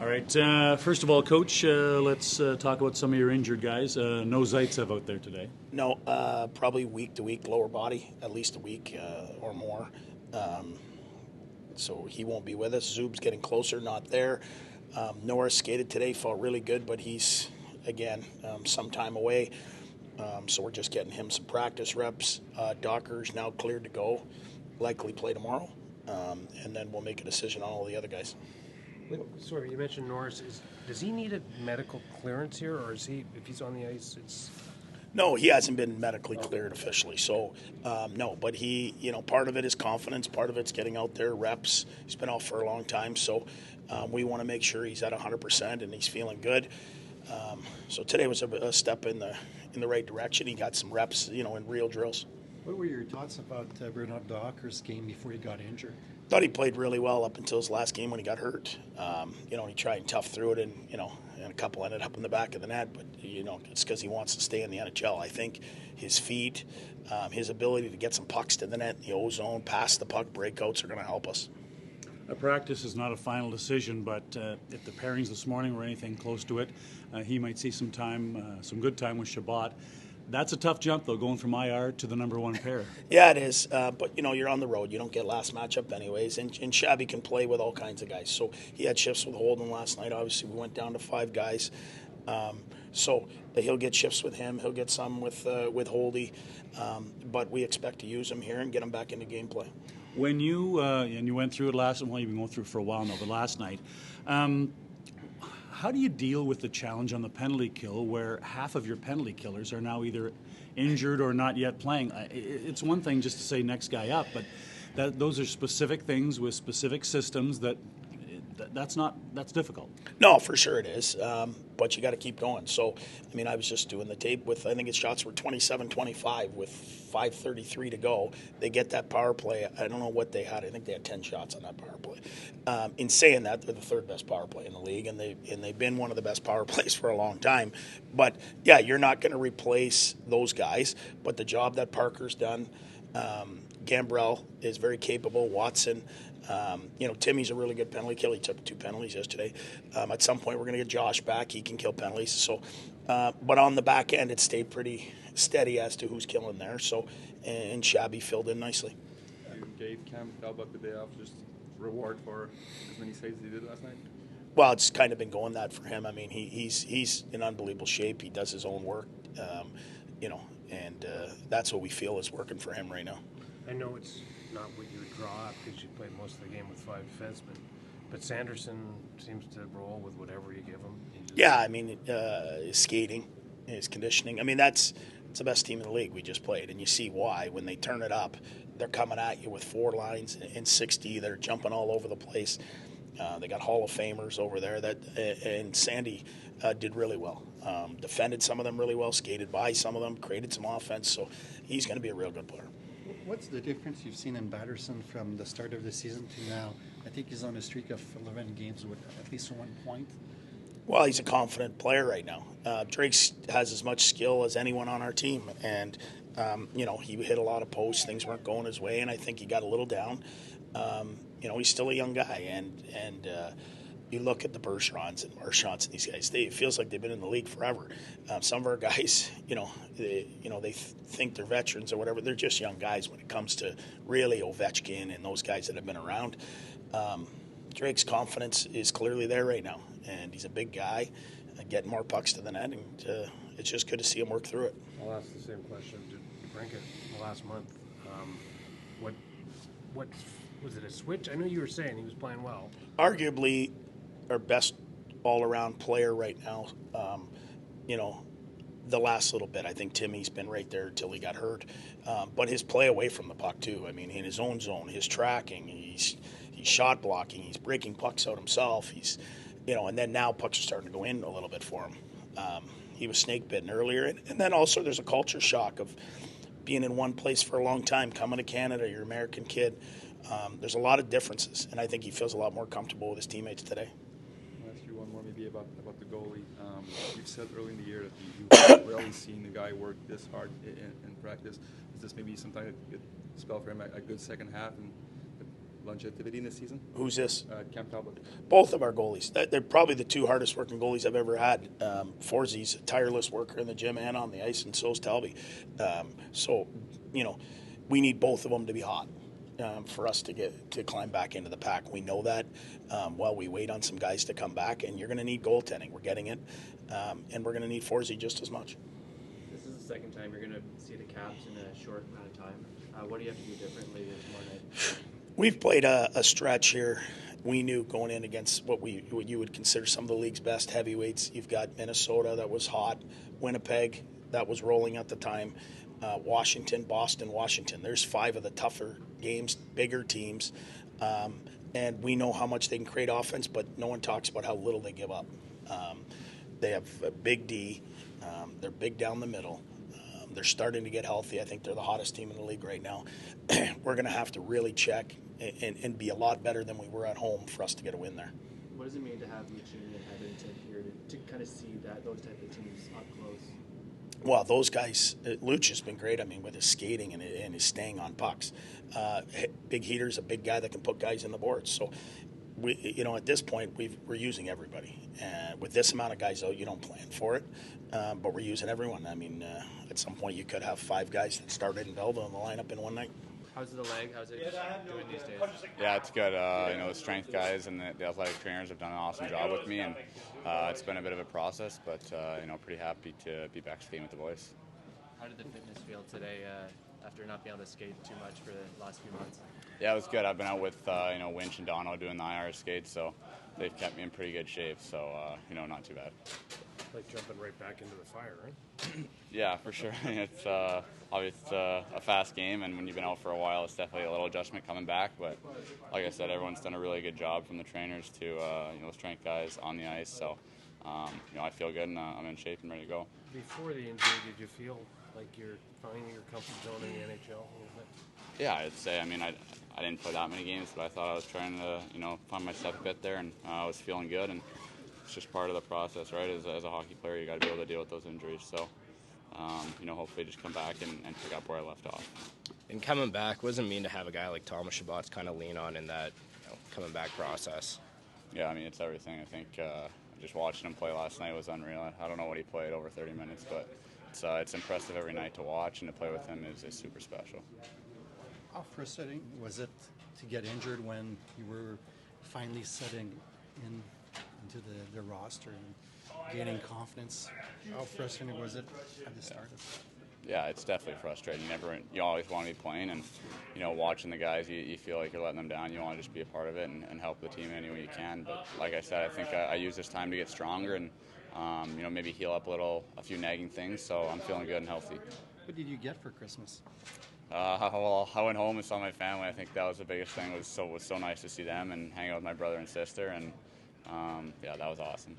All right. First of all, Coach, let's talk about some of your injured guys. No Zaitsev out there today. No, probably week to week, lower body, at least a week or more. So he won't be with us. Zub's getting closer, not there. Norris skated today, felt really good, but he's, again, some time away. So we're just getting him some practice reps. Docker's now cleared to go, likely play tomorrow. And then we'll make a decision on all the other guys. Sorry, you mentioned Norris. Does he need a medical clearance here, or is he, if he's on the ice, it's... No, he hasn't been medically cleared officially. So, no, but he, part of it is confidence. Part of it's getting out there, reps. He's been out for a long time. So we want to make sure he's at 100% and he's feeling good. So today was a step in the right direction. He got some reps, in real drills. What were your thoughts about Bernard Docker's game before he got injured? Thought he played really well up until his last game when he got hurt. He tried and tough through it, and a couple ended up in the back of the net. But it's because he wants to stay in the NHL. I think his feet, his ability to get some pucks to the net, the O-zone, pass the puck, breakouts are going to help us. A practice is not a final decision, but if the pairings this morning were anything close to it, he might see some time, some good time with Shabbat. That's a tough jump, though, going from IR to the number one pair. Yeah, it is. But, you're on the road. You don't get last matchup anyways. And Shabby can play with all kinds of guys. So he had shifts with Holden last night. Obviously, we went down to 5 guys. So he'll get shifts with him. He'll get some with Holdy. But we expect to use him here and get him back into gameplay. When you, and you went through it last night, well, you've been going through it for a while now, but last night, how do you deal with the challenge on the penalty kill where half of your penalty killers are now either injured or not yet playing? It's one thing just to say next guy up, but those are specific things with specific systems that's difficult. No, for sure it is. But you got to keep going. So, I was just doing the tape with, I think his shots were 27-25 with 5:33 to go. They get that power play. I don't know what they had. I think they had 10 shots on that power play. In saying that, they're the third best power play in the league, and they've been one of the best power plays for a long time. But, yeah, you're not going to replace those guys. But the job that Parker's done, Gambrell is very capable. Watson, Timmy's a really good penalty kill. He took 2 penalties yesterday. At some point, we're going to get Josh back. He can kill penalties. So, but on the back end, it stayed pretty steady as to who's killing there. So, and Shabby filled in nicely. You gave Cam Talbot the day off, just reward for as many saves as he did last night. Well, it's kind of been going that for him. He's in unbelievable shape. He does his own work, and that's what we feel is working for him right now. I know it's not what you would draw up because you played most of the game with 5 defensemen, but Sanderson seems to roll with whatever you give him. His skating, his conditioning. That's the best team in the league we just played, and you see why. When they turn it up, they're coming at you with 4 lines in 60. They're jumping all over the place. They got Hall of Famers over there, and Sandy did really well. Defended some of them really well, skated by some of them, created some offense, so he's going to be a real good player. What's the difference you've seen in Batterson from the start of the season to now? I think he's on a streak of 11 games with at least 1 point. Well, he's a confident player right now. Drake has as much skill as anyone on our team, and he hit a lot of posts. Things weren't going his way, and I think he got a little down. He's still a young guy, and you look at the Bergeron's and Marchands and these guys. It feels like they've been in the league forever. Some of our guys, they think they're veterans or whatever. They're just young guys when it comes to really Ovechkin and those guys that have been around. Drake's confidence is clearly there right now, and he's a big guy, getting more pucks to the net, and it's just good to see him work through it. I'll ask the same question to Brinkett the last month. What was it, a switch? I know you were saying he was playing well. Arguably our best all-around player right now. The last little bit, I think Timmy's been right there until he got hurt. But his play away from the puck too. In his own zone, his tracking, he's shot blocking, he's breaking pucks out himself. And then now pucks are starting to go in a little bit for him. He was snake bitten earlier, and then also there's a culture shock of being in one place for a long time, coming to Canada, you're an American kid. There's a lot of differences, and I think he feels a lot more comfortable with his teammates today. I'll ask you one more maybe about the goalie. You've said early in the year that you've rarely seen the guy work this hard in practice. Is this maybe sometimes a good spell for him, a good second half, and longevity in the season? Who's this? Cam Talbot. Both of our goalies. They're probably the two hardest working goalies I've ever had. Forzy's a tireless worker in the gym and on the ice, and so's Talby. We need both of them to be hot for us to climb back into the pack. We know that while we wait on some guys to come back, and you're going to need goaltending. We're getting it, and we're going to need Forzy just as much. This is the second time you're going to see the Caps in a short amount of time. What do you have to do differently tomorrow night? We've played a stretch here. We knew going in against what you would consider some of the league's best heavyweights. You've got Minnesota that was hot, Winnipeg that was rolling at the time, Washington, Boston, Washington. There's 5 of the tougher games, bigger teams, and we know how much they can create offense, but no one talks about how little they give up. They have a big D. They're big down the middle. They're starting to get healthy. I think they're the hottest team in the league right now. We're going to have to really check and be a lot better than we were at home for us to get a win there. What does it mean to have Luciani and Edmonton here to kind of see those type of teams up close? Well, those guys, Luch has been great. I mean, with his skating and his staying on pucks. Big Heater's a big guy that can put guys in the boards. So, at this point, we're using everybody. With this amount of guys out, you don't plan for it, but we're using everyone. I mean, at some point, you could have 5 guys that started in Belleville in the lineup in one night. How's the leg? How's it doing these days? Yeah, it's good. The strength guys and the athletic trainers have done an awesome job with me, and it's been a bit of a process, but pretty happy to be back skating with the boys. How did the fitness feel today after not being able to skate too much for the last few months? Yeah, it was good. I've been out with Winch and Dono doing the IR skates, so they've kept me in pretty good shape. So not too bad. Like jumping right back into the fire, right? Yeah, for sure. It's obviously a fast game, and when you've been out for a while, it's definitely a little adjustment coming back. But like I said, everyone's done a really good job from the trainers to strength guys on the ice. So I feel good, and I'm in shape and ready to go. Before the injury, did you feel like you're finding your comfort zone in the NHL a little bit? Yeah, I'd say. I mean, I didn't play that many games, but I thought I was trying to find my step a bit there, and I was feeling good. And it's just part of the process, right? As a hockey player, you got to be able to deal with those injuries. So, hopefully just come back and pick up where I left off. And coming back, what does it mean to have a guy like Thomas Chabot kind of lean on in that coming back process? Yeah, I mean, it's everything. I think just watching him play last night was unreal. I don't know what he played, over 30 minutes, but it's impressive every night to watch, and to play with him is super special. How frustrating was it to get injured when you were finally setting into the roster and gaining confidence? How frustrating was it at the start of it? Yeah, it's definitely frustrating. You always want to be playing, and watching the guys, you feel like you're letting them down. You want to just be a part of it and help the team any way you can. But like I said, I think I use this time to get stronger and maybe heal up a few nagging things. So I'm feeling good and healthy. What did you get for Christmas? Well, I went home and saw my family. I think that was the biggest thing. It was so nice to see them and hang out with my brother and sister, and that was awesome.